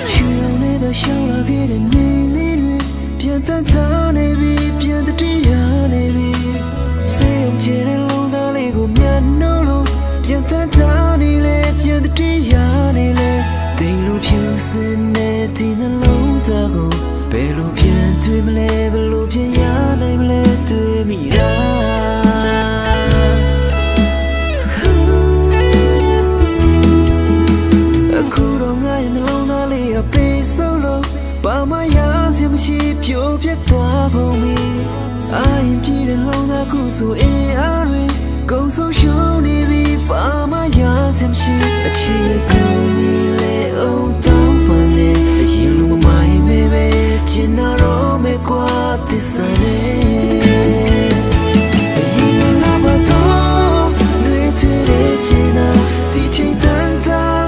ချူရောင်နေတဲ့ရှောင်းလာခဲ့တဲ့နေလေးတွေပြန်တတ်သားနေပြီပြန်တတိယနေပြီစေုံချတဲ့လုံးသားလေးကိုမြတ်နှုတ်လို့ပြန်တတ်သားနေလေပြန်တတိယနေလေတိမ်လို့ဖြူစင်တဲ့ဒီနှလုံးသားကိုဘယ်လိုပြန်တွေ့မလဲဘယ်လိုပြန်ရနိုင်မလဲတွေ့မိတာအခုတော့ငါရဲ့နှလုံးသားလေးအပေးဆုံးလို့ဘာမှရစရာမရှိပြိုပြတ်သွားကုန်ပြီအာရင်ပြည့်တဲ့လုံးသားကိုဆိုအင်းအားတွေကုန်ဆုံးရှုံးနေပြီဘာမှရစရာမရှိအချစ်